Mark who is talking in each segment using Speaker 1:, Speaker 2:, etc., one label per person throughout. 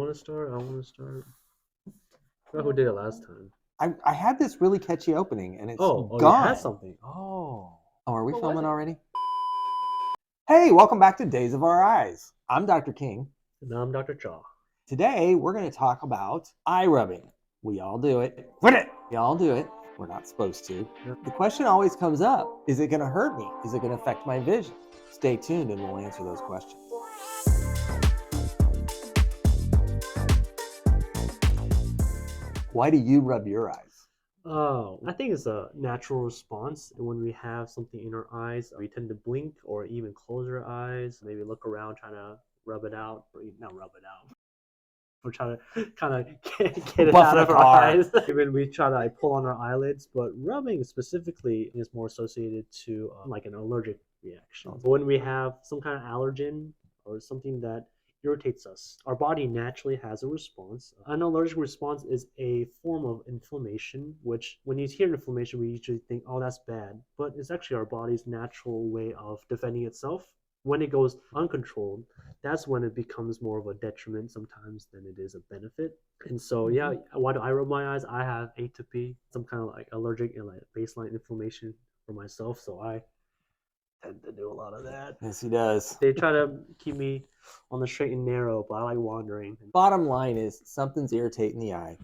Speaker 1: want to start? I want to start. I forgot who did it last time.
Speaker 2: I had this really catchy opening, and it's
Speaker 1: Oh, you
Speaker 2: gone.
Speaker 1: had something. Oh.
Speaker 2: Oh, are we
Speaker 1: What was
Speaker 2: filming
Speaker 1: it?
Speaker 2: already? Hey, welcome back to Days of Our Eyes. I'm Dr. King.
Speaker 1: And I'm Dr. Chaw.
Speaker 2: Today, we're going to talk about eye rubbing. We all do it. Quit it! We all do it. We're not supposed to. The question always comes up, is it going to hurt me? Is it going to affect my vision? Stay tuned and we'll answer those questions. Why do you rub your eyes?
Speaker 1: Oh, I think it's a natural response. When we have something in our eyes, we tend to blink or even close our eyes, maybe look around trying to rub it out, or not rub it out. We're trying to kind of get it
Speaker 2: Buff
Speaker 1: out
Speaker 2: the
Speaker 1: of our
Speaker 2: car.
Speaker 1: eyes. Even we try to pull on our eyelids, but rubbing specifically is more associated to like an allergic reaction. When we have some kind of allergen or something that irritates us, our body naturally has a response. An allergic response is a form of inflammation, which when you hear inflammation, we usually think, oh, that's bad. But it's actually our body's natural way of defending itself. When it goes uncontrolled, that's when it becomes more of a detriment sometimes than it is a benefit. And so, yeah, why do I rub my eyes? I have atopy, some kind of like allergic and like baseline inflammation for myself. So I tend to do a lot of that.
Speaker 2: Yes, he does.
Speaker 1: They try to keep me on the straight and narrow, but I like wandering.
Speaker 2: Bottom line is something's irritating the eye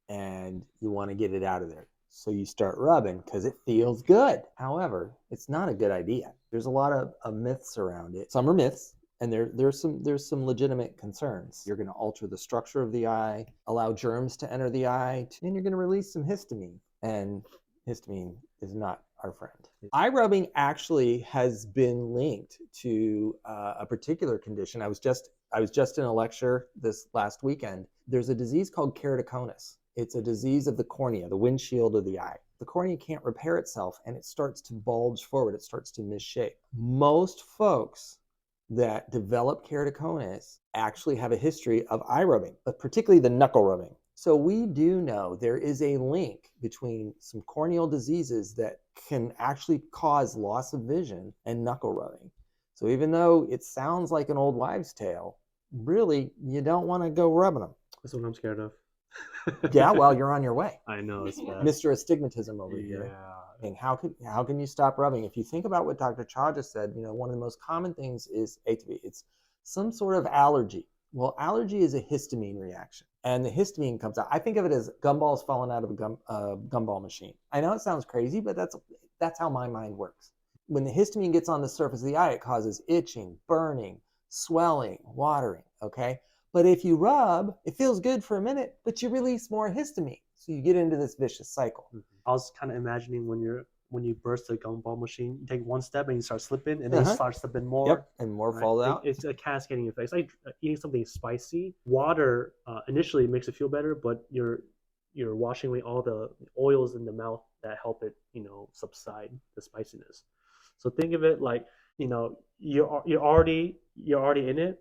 Speaker 2: and you want to get it out of there. So you start rubbing because it feels good. However, it's not a good idea. There's a lot of myths around it. Some are myths, and there's some legitimate concerns. You're going to alter the structure of the eye, allow germs to enter the eye, and you're going to release some histamine. And histamine is not our friend. Eye rubbing actually has been linked to a particular condition. I was just in a lecture this last weekend. There's a disease called keratoconus. It's a disease of the cornea, the windshield of the eye. The cornea can't repair itself and it starts to bulge forward. It starts to misshape. Most folks that develop keratoconus actually have a history of eye rubbing, but particularly the knuckle rubbing. So we do know there is a link between some corneal diseases that can actually cause loss of vision and knuckle rubbing. So even though it sounds like an old wives' tale, really, you don't want to go rubbing them.
Speaker 1: That's what I'm scared of.
Speaker 2: Yeah, well, you're on your way.
Speaker 1: I know, it's bad.
Speaker 2: Mr. Astigmatism over here. I mean, how can you stop rubbing? If you think about what Dr. Cha just said, one of the most common things is atopy. It's some sort of allergy. Well, allergy is a histamine reaction, and the histamine comes out. I think of it as gumballs falling out of a gumball machine. I know it sounds crazy, but that's how my mind works. When the histamine gets on the surface of the eye, it causes itching, burning, swelling, watering, okay? But if you rub, it feels good for a minute, but you release more histamine. So you get into this vicious cycle.
Speaker 1: I was kind of imagining when you burst the gumball machine, you take one step and you start slipping, and then you start slipping more.
Speaker 2: Yep, and more falls out.
Speaker 1: It's a cascading effect. It's like eating something spicy. Water initially makes it feel better, but you're washing away all the oils in the mouth that help it, subside the spiciness. So think of it like, you're already in it.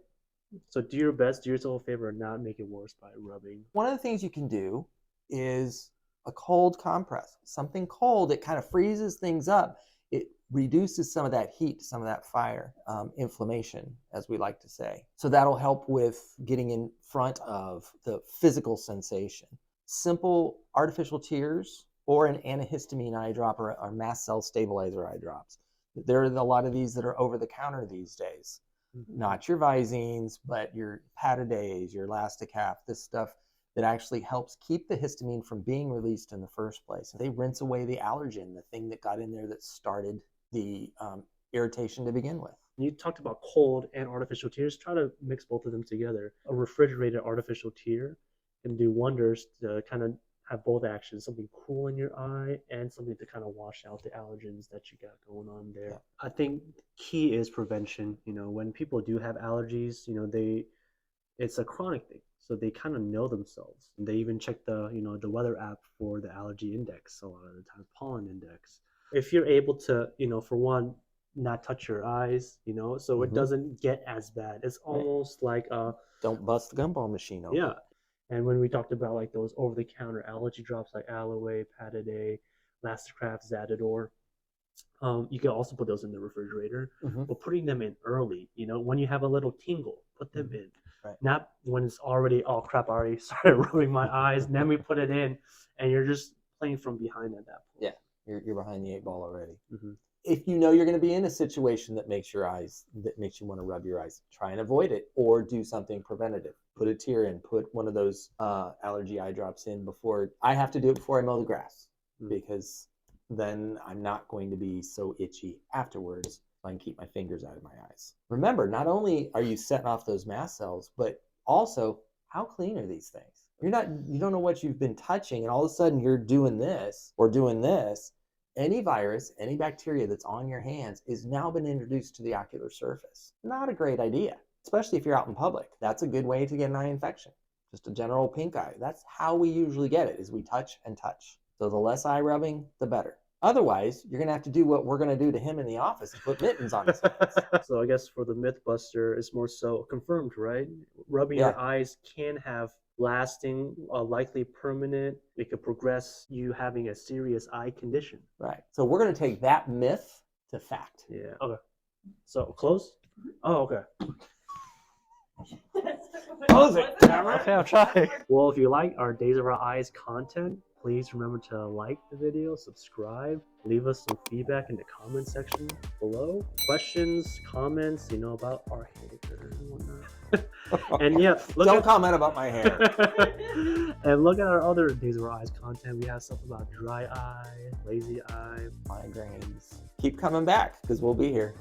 Speaker 1: So do your best, do yourself a favor, and not make it worse by rubbing.
Speaker 2: One of the things you can do is a cold compress. Something cold, it kind of freezes things up. It reduces some of that heat, some of that fire, inflammation, as we like to say. So that'll help with getting in front of the physical sensation. Simple artificial tears or an antihistamine eye drop or mast cell stabilizer eye drops. There are a lot of these that are over the counter these days. Not your Visines, but your Pataday, your Elasticaf, this stuff that actually helps keep the histamine from being released in the first place. They rinse away the allergen, the thing that got in there that started the irritation to begin with.
Speaker 1: You talked about cold and artificial tears. Try to mix both of them together. A refrigerated artificial tear can do wonders to kind of have both actions, something cool in your eye and something to kind of wash out the allergens that you got going on there. Yeah. I think key is prevention. When people do have allergies, it's a chronic thing. So they kind of know themselves. They even check the weather app for the allergy index a lot of the time, pollen index. If you're able to, for one, not touch your eyes, so it doesn't get as bad. It's almost like
Speaker 2: don't bust the gumball machine open.
Speaker 1: Yeah. And when we talked about like those over-the-counter allergy drops like Aloe, Pataday, Elasticaf, Zadador, you can also put those in the refrigerator. But putting them in early, when you have a little tingle, put them in.
Speaker 2: Right.
Speaker 1: Not when it's already, oh crap, I already started rubbing my eyes, and then we put it in, and you're just playing from behind at that point.
Speaker 2: Yeah, you're behind the 8 ball already.
Speaker 1: Mm-hmm.
Speaker 2: If you know you're going to be in a situation that makes you want to rub your eyes, try and avoid it, or do something preventative. Put a tear in, put one of those allergy eye drops in before. I have to do it before I mow the grass, because then I'm not going to be so itchy afterwards. So I can keep my fingers out of my eyes. Remember, not only are you setting off those mast cells, but also how clean are these things? You don't know what you've been touching, and all of a sudden you're doing this or doing this. Any virus, any bacteria that's on your hands is now been introduced to the ocular surface. Not a great idea, especially if you're out in public. That's a good way to get an eye infection. Just a general pink eye. That's how we usually get it, is we touch and touch. So the less eye rubbing, the better. Otherwise, you're going to have to do what we're going to do to him in the office and put mittens on his hands.
Speaker 1: So I guess for the Mythbuster, it's more so confirmed, right? Rubbing your eyes can have lasting, likely permanent. It could progress you having a serious eye condition.
Speaker 2: Right. So we're going to take that myth to fact.
Speaker 1: Yeah. Okay. So close? Oh, okay.
Speaker 2: Close it, camera.
Speaker 1: Okay, I'll try. Well, if you like our Days of Our Eyes content, please remember to like the video, subscribe, leave us some feedback in the comment section below. Questions, comments, about our hair and whatnot. And yeah,
Speaker 2: don't comment about my hair.
Speaker 1: And look at our other Days of Our Eyes content. We have stuff about dry eye, lazy eye,
Speaker 2: migraines. Keep coming back, because we'll be here.